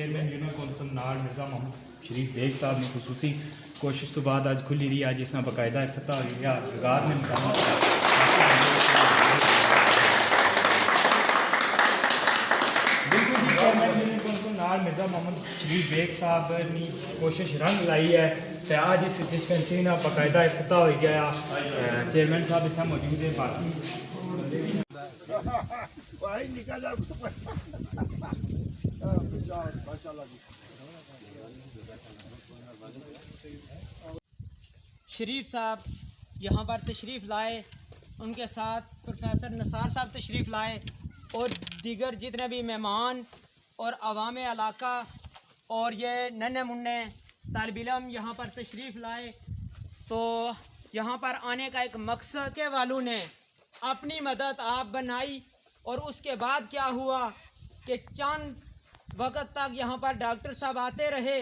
Chairman union council नाल मिर्ज़ा मोहम्मद शरीफ bag साहब ने खसूसी कोशिश तो बाद अज खुली रही है जिसमें बाकायदा इफ्तिताह हुई है जगार ने मिर्ज़ा मोहम्मद शरीफ बेग साहब ने कोशिश रंग लाई है तो आज इस डिस्पेंसरी का बाकायदा इफ्तिताह हो गया। चेयरमैन साहब इतना मौजूद है। बाकी शरीफ साहब यहाँ पर तशरीफ़ लाए, उनके साथ प्रोफेसर नसार साहब तशरीफ़ लाए और दीगर जितने भी मेहमान और अवाम इलाका और ये नन्हे मुन्ने तालिब इल्म यहाँ पर तशरीफ़ लाए। तो यहाँ पर आने का एक मकसद के वालों ने अपनी मदद आप बनाई और उसके बाद क्या हुआ कि चंद वक़्त तक यहाँ पर डॉक्टर साहब आते रहे।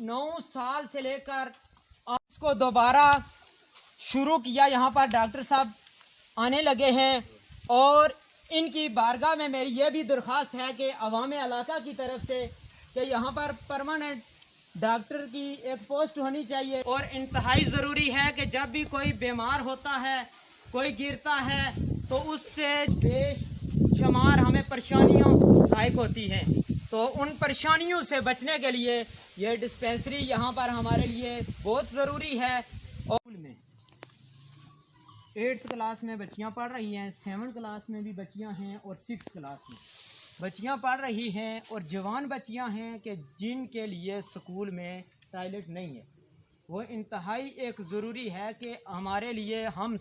9 साल से लेकर इसको दोबारा शुरू किया, यहाँ पर डॉक्टर साहब आने लगे हैं और इनकी बारगाह में मेरी ये भी दरख्वास्त है कि अवाम इलाका की तरफ से कि यहाँ पर परमानेंट डॉक्टर की एक पोस्ट होनी चाहिए और इंतहाई ज़रूरी है कि जब भी कोई बीमार होता है, कोई गिरता है तो उससे बेशुमार हमें परेशानियाँ लायक होती हैं। तो उन परेशानियों से बचने के लिए ये डिस्पेंसरी यहाँ पर हमारे लिए बहुत ज़रूरी है। और में 8th क्लास में बच्चियाँ पढ़ रही हैं, 7th क्लास में भी बच्चियाँ हैं और 6th क्लास में बच्चियाँ पढ़ रही हैं और जवान बच्चियाँ हैं कि जिनके लिए स्कूल में टॉयलेट नहीं है। वो इंतहाई एक ज़रूरी है कि हमारे लिए हम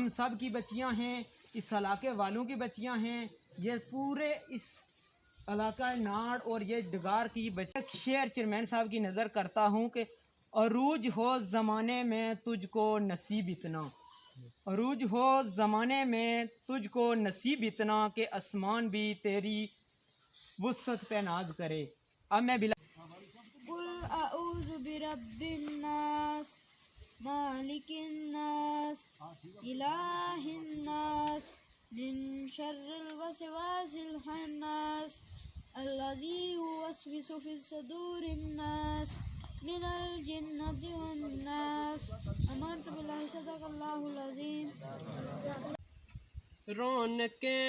सब की बच्चियाँ हैं, इस इलाके वालों की बच्चियाँ हैं, ये पूरे इस इलाका नाड़ और ये डगार की बच्चे। शेर चेयरमैन साहब की नज़र करता हूँ कि अरूज हो ज़माने में तुझको नसीब इतना, अरूज हो ज़माने में तुझको नसीब इतना कि आसमान भी तेरी वुसअत पे नाज करे। अब मैं बिला कुल अऊज़ु बिरब्बिन नास मालिकिन नास इलाहिन नास मिन शर्रिल वसवासिल खन्नास अल्लज़ी युवस्विसु फी सुदूरिन नास मिनल जिन्नति वन नास। अमनतु बिल्लाहि सदक़ल्लाहुल अज़ीम। रौनके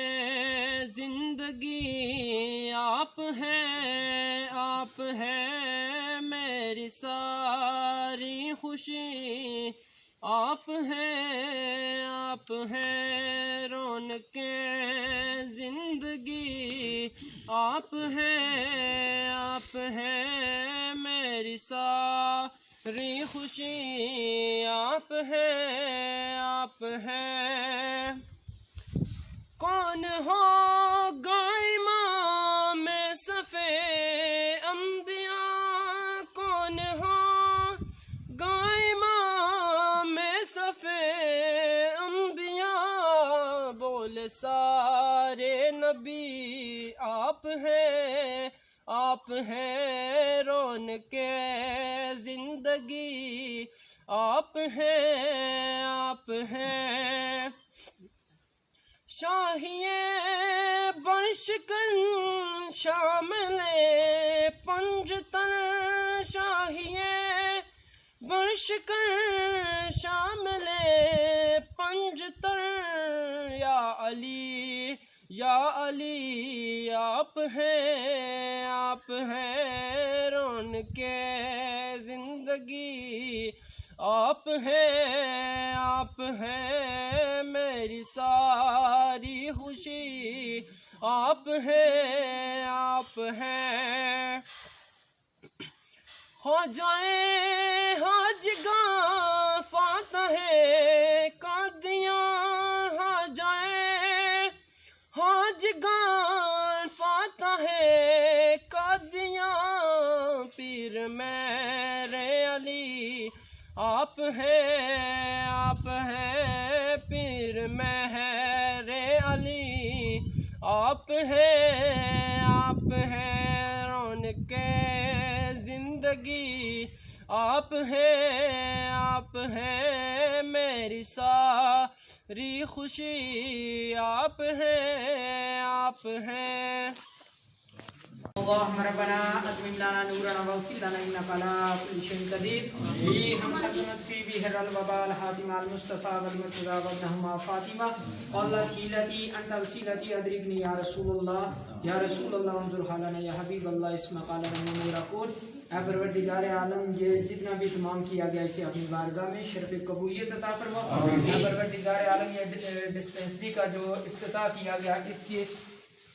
जिंदगी आप हैं मेरी सारी खुशी आप हैं रौनके जिंदगी आप हैं मेरी सारी खुशी आप हैं। कौन होगा इमाम सफ़े अंबिया, कौन होगा इमाम सफ़े अंबिया, बोले सारे नबी आप हैं रौनके जिंदगी आप हैं। शाहिए बरशकन शामिले पंजतन, शाहिए बरशकन शामिले पंजतन, या अली आप हैं रौनके जिंदगी आप हैं मेरी सारी खुशी आप हैं। हो जाए हाजगां फातहे कादियां, हो जाए हाजगां फातहे कादियां, पीर मेरे अली आप हैं पीर मेरे अली आप हैं रौनके जिंदगी आप हैं मेरी सारी खुशी आप हैं। अल्लाहुम्मा रब्बना अतमिम लना नूरना वग़फिर लना इन्नका अला कुल्लि शैइन क़दीर बी हमसतुनत फी बिहरल वबाल हातिमा अल मुस्तफा वल मुर्तज़ा वबनहुमा फातिमा अल्लाती लती अंत वसीलती अदरिकनी या रसूलल्लाह अंजुर हालना या हबीबल्लाह इस्मा क़ालना नूरकुन। ऐ परवरदिगार आलम, ये जितना भी तमाम किया गया इसे अपनी बारगाह में शर्फ कबूलियत अता फरमा। ऐ परवरदिगार आलम, ये डिस्पेंसरी का जो इफ्तिताह किया गया, इसके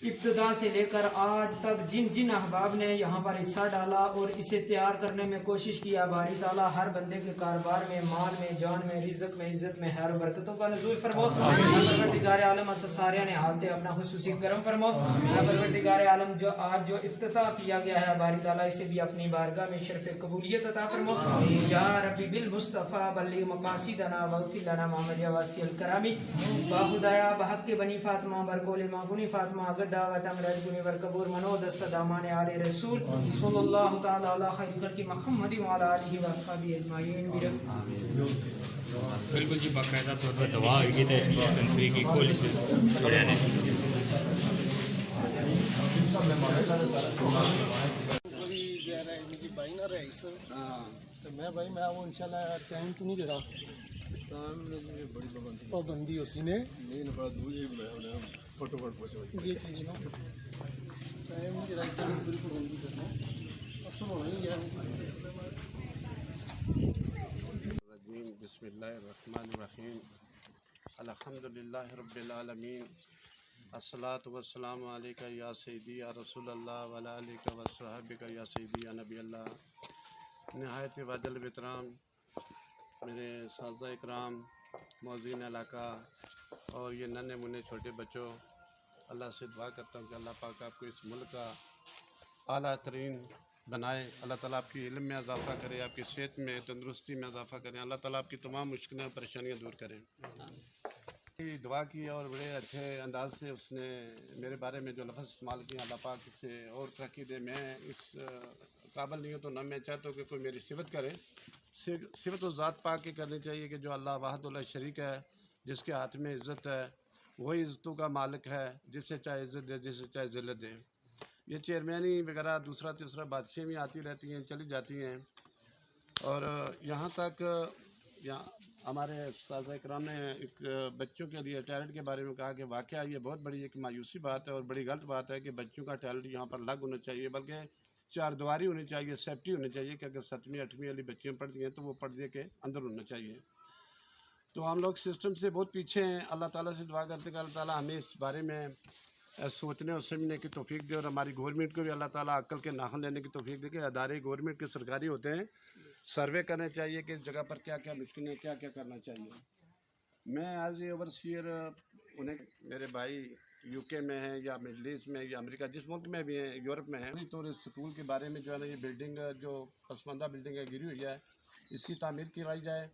इब्तदा से लेकर आज तक जिन जिन अहबाब ने यहाँ पर हिस्सा डाला और इसे तैयार करने में कोशिश किया, बारी ताला हर बंदे के कारोबार में, माल में, जान में, रिज़्क़ में, इज़्ज़त में, खैर बरकतों का नज़ूल फरमाओ। परवरदिगार आलम सारे ने हालत अपना खुसूसी करम फरमाओ। परवरदिगार आलम, जो आज जो इफ्तिताह किया गया है, बारी ताला इसे भी अपनी बारगाह में शर्फ कबूलियत अता फरमाओ। या रब्बी बिल मुस्तफ़ा बल्लिग मक़ासिदना वग़फिर लना मोहम्मद वासिल करामी बाहुदाया बहक के बनी फातिमा बरकोले मागुनी फातिमा अगर दावत अमरद गुनी वर कबूर मनो दस्त दामान आले रसूल सल्लल्लाहु तआला अला खैर खल्क़ि मुहम्मद व अला आलिहि व अस्हाबिहि अजमाइन। बिल्कुल जी, बाकायदा तौर पर दवा होगी तो इस डिस्पेंसरी की खोल छोड़े ने मैं भाई मैं वो इंशाल्लाह टाइम तो नहीं दे रहा, पाबंदी उसी ने फटोफट ये चीज़ ना टाइम नहीं दे रहा, बिल्कुल बंदी करना असल होना ही है। बिस्मिल्लाहिर्रहमानिर्रहीम अल्हम्दुलिल्लाहि रब्बिल आलमीन अस्सलातु वस्सलामु अलैका या सय्यदी या रसूलल्लाह व अला आलिका व सहाबिका या सय्यदी या नबी अल्लाह। नहायत वाजल वितराम मेरे साज़ा इकराम मौज़ीन इलाका और ये नन्हे मुन्ने छोटे बच्चों, अल्लाह से दुआ करता हूँ कि अल्लाह पाक आपको इस मुल्क का आला तरीन बनाए। अल्लाह ताला आपकी इल्म में इजाफ़ा करे, आपकी सेहत में, तंदुरुस्ती में इजाफ़ा करें। अल्लाह ताला आपकी तमाम मुश्किलें और परेशानियाँ दूर करें। दुआ की और बड़े अच्छे अंदाज से उसने मेरे बारे में जो लफ्ज़ इस्तेमाल किया, अल्लाह पाक से और तरक्की दे। मैं इस काबिल नहीं हूँ तो न मैं चाहता हूँ कि कोई मेरी सिफत करे। सिफत उस ज़ात पाक की करनी चाहिए कि जो अल्लाह वाहिद शरीक है, जिसके हाथ में इज़्ज़त है, वही इज़्ज़तों का मालिक है, जिससे चाहे इज़्ज़त दे, जिससे चाहे ज़िल्लत दे। ये चेयरमैनी वगैरह दूसरा तीसरा बादशाह भी आती रहती हैं, चली जाती हैं। और यहाँ तक हमारे उस्ताद इकराम ने एक बच्चों के लिए टैलेंट के बारे में कहा कि वाक़या ये बहुत बड़ी एक मायूसी बात है और बड़ी गलत बात है कि बच्चों का टैलेंट यहाँ पर अलग होना चाहिए, बल्कि चारदीवारी होनी चाहिए, सेफ्टी होनी चाहिए कि अगर 7वीं 8वीं वाली बच्चियाँ पढ़ती हैं तो वो पर्दे के अंदर होना चाहिए। तो हम लोग सिस्टम से बहुत पीछे हैं। अल्लाह ताला से दुआ करते कि अल्लाह ताला हमें इस बारे में सोचने और समझने की तौफीक दे और हमारी गवर्नमेंट को भी अल्लाह ताला अक्ल के नाखन लेने की तौफीक दे कि अदारे गवर्नमेंट के सरकारी होते हैं, सर्वे करने चाहिए कि इस जगह पर क्या क्या मुश्किलें, क्या क्या करना चाहिए। मैं एज ए ओवरसीयर उन्हें मेरे भाई यूके में हैं या मिडल ईस्ट में या अमेरिका जिस मुल्क में भी हैं, यूरोप में हैं, तो इस स्कूल के बारे में जो है ना, ये बिल्डिंग जो पसमानदा बिल्डिंग है गिरी हुई है, इसकी तामीर करवाई जाए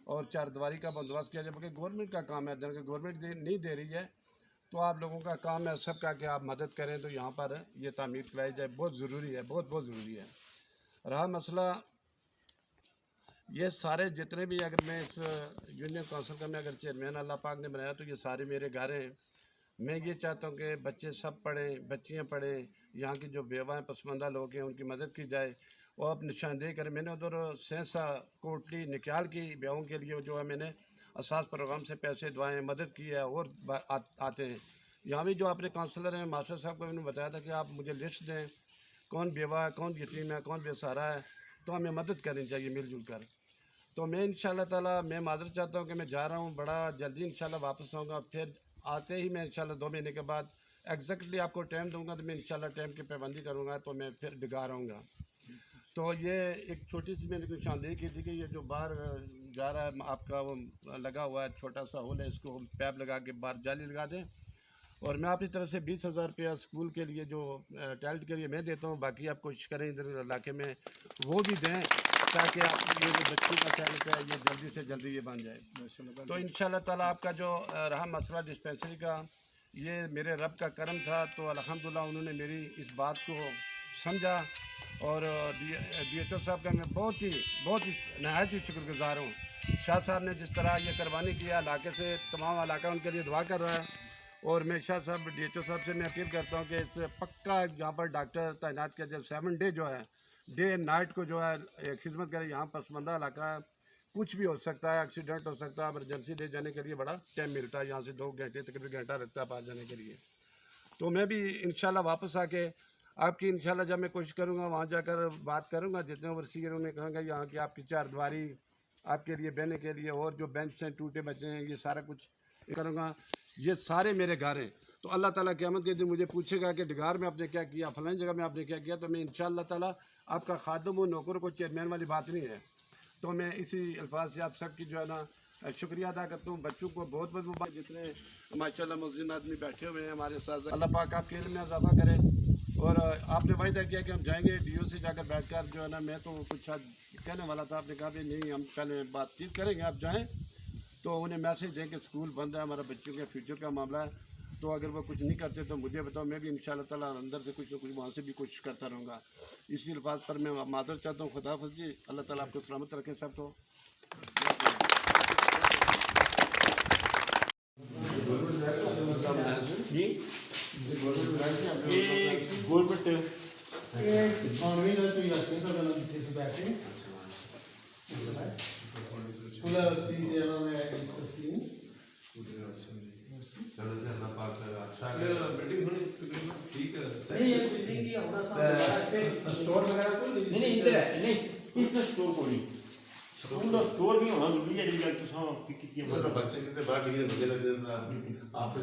और चारदीवारी का बंदोबस्त किया जाए। बल्कि गवर्नमेंट का काम है, अगर गवर्नमेंट नहीं दे रही है तो आप लोगों का काम है सबका कि आप मदद करें तो यहाँ पर ये तामीर कराई जाए। बहुत ज़रूरी है, बहुत बहुत ज़रूरी है। रहा मसला ये सारे जितने भी, अगर मैं इस यूनियन काउंसिल का मैं अगर चेयरमैन अल्लाह पाक ने बनाया तो ये सारे मेरे घर हैं। मैं ये चाहता हूँ कि बच्चे सब पढ़ें, बच्चियाँ पढ़ें, यहाँ की जो बेवा हैं, पसमानदा लोग हैं, उनकी मदद की जाए और आप निशानदेही करें। मैंने उधर सेंसा कोटली निकाल की बेवों के लिए जो है मैंने असास प्रोग्राम से पैसे दुआएँ मदद की है और आते हैं। यहाँ भी जो अपने काउंसलर हैं मास्टर साहब को मैंने बताया था कि आप मुझे लिस्ट दें, कौन बेवा है, कौन यतीम है, कौन बेसहारा है, तो हमें मदद करनी चाहिए मिलजुल कर। तो मैं इंशाल्लाह ताला मैं माज़रत चाहता हूँ कि मैं जा रहा हूँ, बड़ा जल्दी इंशाल्लाह वापस आऊँगा। फिर आते ही मैं इंशाल्लाह 2 महीने के बाद एग्जैक्टली आपको टाइम दूँगा, तो मैं इंशाल्लाह टाइम की पाबंदी करूँगा, तो मैं फिर डिगा रहूँगा। तो ये एक छोटी सी मैंने निशानदेही की थी कि ये जो बाहर जा रहा है आपका वो लगा हुआ है छोटा सा होल है, इसको हम पैप लगा के बाहर जाली लगा दें। और मैं अपनी तरफ से 20,000 रुपया स्कूल के लिए जो टैलेंट के लिए मैं देता हूँ, बाकी आप कोशिश करें इधर इलाके में वो भी दें ताकि आप ये जो बच्ची का टैलेंट है ये जल्दी से जल्दी ये बन जाए। तो इंशाल्लाह ताला आपका जो रहा मसला डिस्पेंसरी का, ये मेरे रब का करम था। तो अल्हम्दुलिल्लाह उन्होंने मेरी इस बात को समझा और DHO साहब का मैं बहुत ही नहायत ही शुक्रगुजार हूँ। शाह साहब ने जिस तरह ये कुर्बानी किया, इलाके से तमाम इलाका उनके लिए दुआ कर रहा है और मैं शाह साहब DHO साहब से मैं अपील करता हूँ कि इस पक्का यहाँ पर डॉक्टर तैनात किया जाए, 7 डे जो है, डे एंड नाइट को जो है खिदमत करे। यहाँ पसमंदा इलाका है, कुछ भी हो सकता है, एक्सीडेंट हो सकता है, एमरजेंसी ले जाने के लिए बड़ा टाइम मिलता है। यहाँ से 2 घंटे तकरीबन घंटा लगता है पास जाने के लिए। तो मैं भी इंशाल्लाह वापस आके आपकी इंशाल्लाह जब मैं कोशिश करूँगा वहाँ जाकर बात करूँगा, जितने ओवरसीयर उन्हें कहूँगा यहाँ की आपकी 4 दीवारी आपके लिए बहने के लिए, और जो बेंच हैं टूटे बचे हैं, ये सारा कुछ करूँगा। ये सारे मेरे घर हैं। तो अल्लाह ताला क़यामत के दिन मुझे पूछेगा कि डिगार में आपने क्या किया, फलानी जगह में आपने क्या किया, तो मैं इंशाअल्लाह ताला आपका खादम और नौकर को चेयरमैन वाली बात नहीं है। तो मैं इसी अल्फाज से आप सब की जो है ना शुक्रिया अदा करता हूँ। बच्चों को बहुत बहुत मुबारक, जितने माशाल्लाह मुज़्ज़िन आदमी बैठे हुए हैं हमारे साथ, अल्लाह पाक आपके इल्म में इजाफा करे। और आपने वायदा किया कि हम जाएंगे DO से जाकर बैठकर जो है ना, मैं तो कुछ कहने वाला था, आपने कहा भी नहीं हम पहले बातचीत करेंगे, आप जाएँ। तो उन्हें मैसेज दें कि स्कूल बंद है, हमारा बच्चों के फ्यूचर का मामला है, तो अगर वो कुछ नहीं करते तो मुझे बताओ, मैं भी इंशाअल्लाह ताला अंदर से कुछ ना कुछ वहाँ से भी कोशिश करता रहूँगा। इसी अल्फाज पर मैं मादर चाहता हूँ। खुदा हाफ़िज़ जी, अल्लाह ताला आपको सलामत रखे सबको। नहीं इधर है, नहीं इसमें स्टोर को नहीं, स्टोर भी होना जरूरी है। जब तुम की बच्चे बाहर निकले, मुझे लग रहा है आप ये